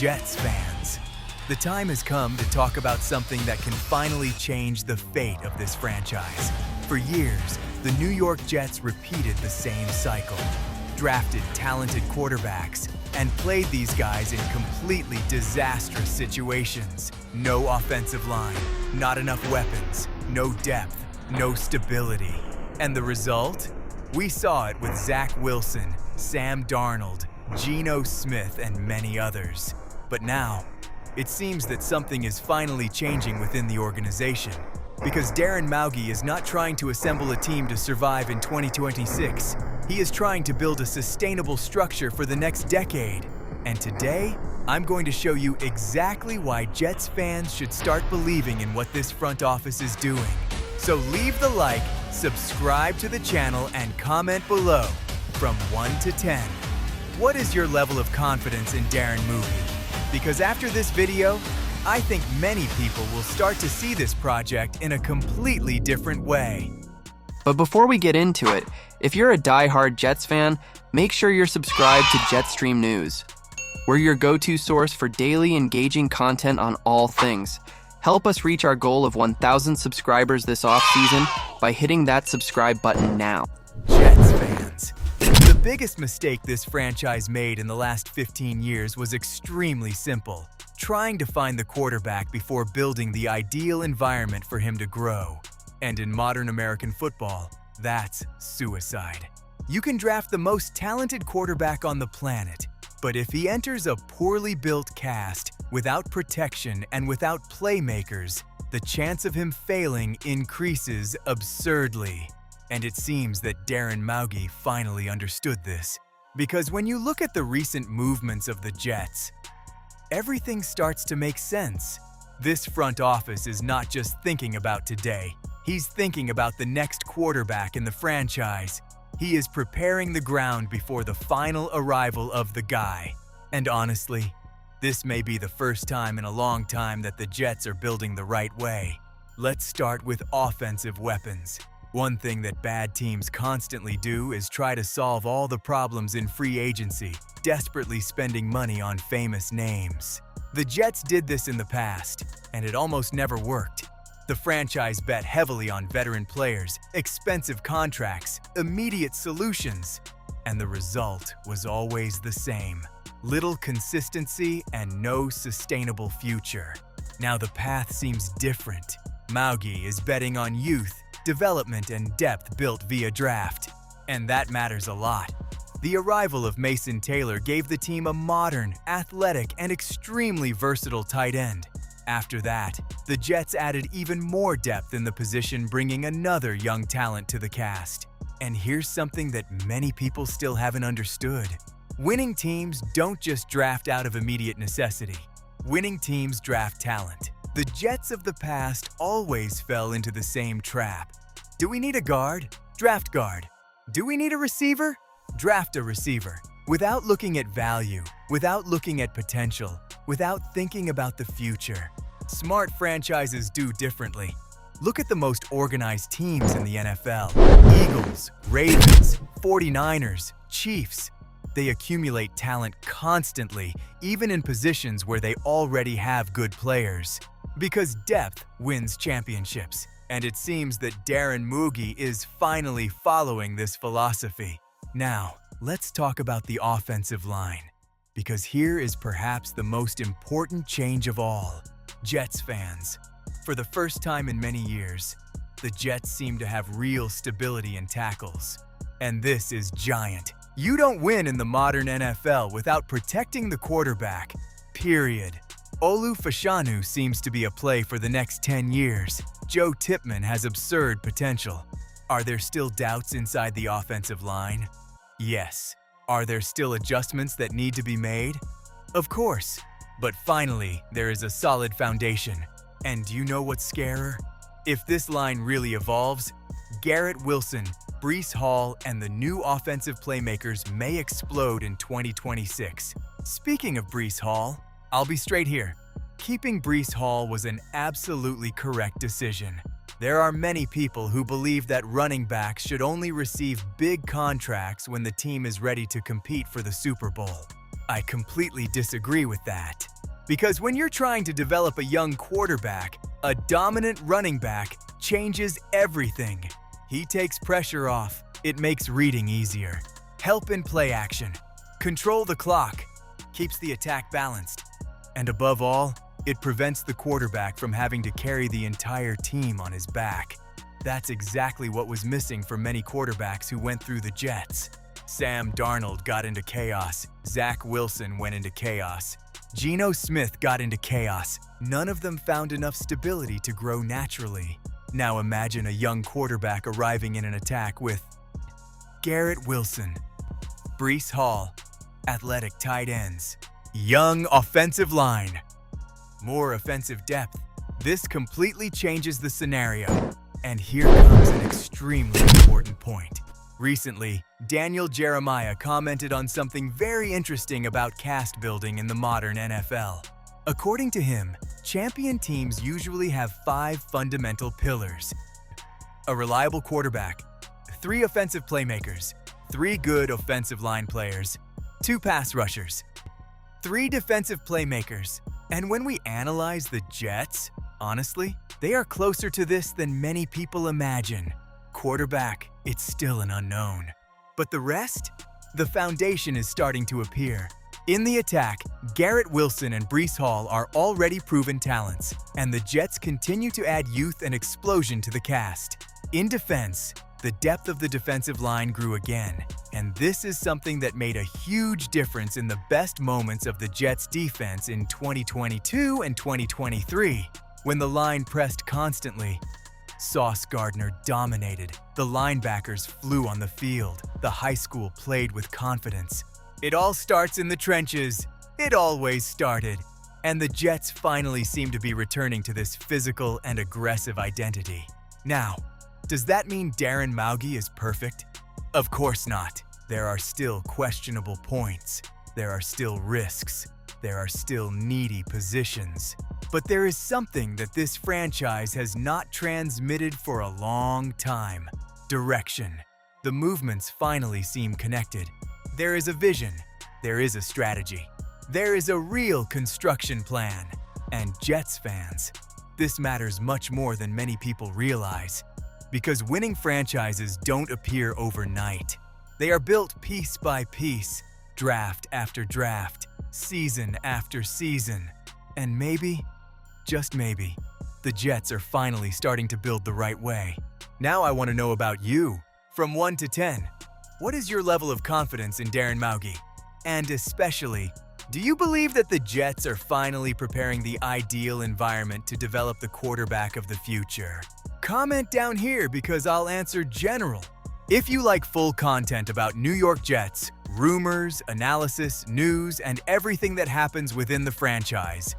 Jets fans, the time has come to talk about something that can finally change the fate of this franchise. For years, the New York Jets repeated the same cycle, drafted talented quarterbacks, and played these guys in completely disastrous situations. No offensive line, not enough weapons, no depth, no stability. And the result? We saw it with Zach Wilson, Sam Darnold, Geno Smith, and many others. But now, it seems that something is finally changing within the organization, because Darren Mougey is not trying to assemble a team to survive in 2026. He is trying to build a sustainable structure for the next decade. And today, I'm going to show you exactly why Jets fans should start believing in what this front office is doing. So leave the like, subscribe to the channel, and comment below from 1 to 10. What is your level of confidence in Darren Mougey? Because after this video, I think many people will start to see this project in a completely different way. But before we get into it, if you're a die-hard Jets fan, make sure you're subscribed to Jetstream News. We're your go-to source for daily engaging content on all things. Help us reach our goal of 1,000 subscribers this off-season by hitting that subscribe button now. Jets fans, the biggest mistake this franchise made in the last 15 years was extremely simple: trying to find the quarterback before building the ideal environment for him to grow. And in modern American football, that's suicide. You can draft the most talented quarterback on the planet, but if he enters a poorly built cast, without protection and without playmakers, the chance of him failing increases absurdly. And it seems that Darren Mougey finally understood this. Because when you look at the recent movements of the Jets, everything starts to make sense. This front office is not just thinking about today. He's thinking about the next quarterback in the franchise. He is preparing the ground before the final arrival of the guy. And honestly, this may be the first time in a long time that the Jets are building the right way. Let's start with offensive weapons. One thing that bad teams constantly do is try to solve all the problems in free agency, desperately spending money on famous names. The Jets did this in the past, and it almost never worked. The franchise bet heavily on veteran players, expensive contracts, immediate solutions, and the result was always the same: little consistency and no sustainable future. Now the path seems different. Mougey is betting on youth, development, and depth built via draft. And that matters a lot. The arrival of Mason Taylor gave the team a modern, athletic, and extremely versatile tight end. After that, the Jets added even more depth in the position, bringing another young talent to the cast. And here's something that many people still haven't understood. Winning teams don't just draft out of immediate necessity. Winning teams draft talent. The Jets of the past always fell into the same trap. Do we need a guard? Draft guard. Do we need a receiver? Draft a receiver. Without looking at value, without looking at potential, without thinking about the future. Smart franchises do differently. Look at the most organized teams in the NFL. Eagles, Ravens, 49ers, Chiefs. They accumulate talent constantly, even in positions where they already have good players. Because depth wins championships, and it seems that Darren Mougey is finally following this philosophy. Now, let's talk about the offensive line, because here is perhaps the most important change of all. Jets fans, for the first time in many years, the Jets seem to have real stability in tackles. And this is giant. You don't win in the modern NFL without protecting the quarterback, period. Olu Fashanu seems to be a play for the next 10 years. Joe Tipman has absurd potential. Are there still doubts inside the offensive line? Yes. Are there still adjustments that need to be made? Of course. But finally, there is a solid foundation. And do you know what's scarier? If this line really evolves, Garrett Wilson, Breece Hall, and the new offensive playmakers may explode in 2026. Speaking of Breece Hall, I'll be straight here. Keeping Breece Hall was an absolutely correct decision. There are many people who believe that running backs should only receive big contracts when the team is ready to compete for the Super Bowl. I completely disagree with that. Because when you're trying to develop a young quarterback, a dominant running back changes everything. He takes pressure off. It makes reading easier. Help in play action. Control the clock. Keeps the attack balanced. And above all, it prevents the quarterback from having to carry the entire team on his back. That's exactly what was missing for many quarterbacks who went through the Jets. Sam Darnold got into chaos. Zach Wilson went into chaos. Geno Smith got into chaos. None of them found enough stability to grow naturally. Now imagine a young quarterback arriving in an attack with Garrett Wilson, Breece Hall, athletic tight ends, young offensive line, more offensive depth. This completely changes the scenario. And here comes an extremely important point. Recently, Daniel Jeremiah commented on something very interesting about cast building in the modern NFL. According to him, champion teams usually have 5 fundamental pillars: a reliable quarterback, 3 offensive playmakers, 3 good offensive line players, 2 pass rushers, 3 defensive playmakers. And when we analyze the Jets, honestly, they are closer to this than many people imagine. Quarterback, it's still an unknown. But the rest? The foundation is starting to appear. In the attack, Garrett Wilson and Breece Hall are already proven talents, and the Jets continue to add youth and explosion to the cast. In defense, the depth of the defensive line grew again, and this is something that made a huge difference in the best moments of the Jets' defense in 2022 and 2023, when the line pressed constantly. Sauce Gardner dominated. The linebackers flew on the field. The high school played with confidence. It all starts in the trenches. It always started. And the Jets finally seem to be returning to this physical and aggressive identity. Now, does that mean Darren Mougey is perfect? Of course not. There are still questionable points. There are still risks. There are still needy positions. But there is something that this franchise has not transmitted for a long time: direction. The movements finally seem connected. There is a vision. There is a strategy. There is a real construction plan. And Jets fans, this matters much more than many people realize. Because winning franchises don't appear overnight. They are built piece by piece, draft after draft, season after season. And maybe, just maybe, the Jets are finally starting to build the right way. Now I want to know about you. From 1 to 10, what is your level of confidence in Darren Mougey? And especially, do you believe that the Jets are finally preparing the ideal environment to develop the quarterback of the future? Comment down here because I'll answer general. If you like full content about New York Jets, rumors, analysis, news, and everything that happens within the franchise,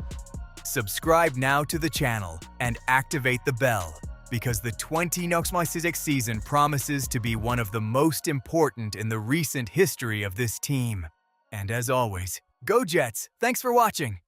subscribe now to the channel and activate the bell, because the 2026 season promises to be one of the most important in the recent history of this team. And as always, go Jets! Thanks for watching!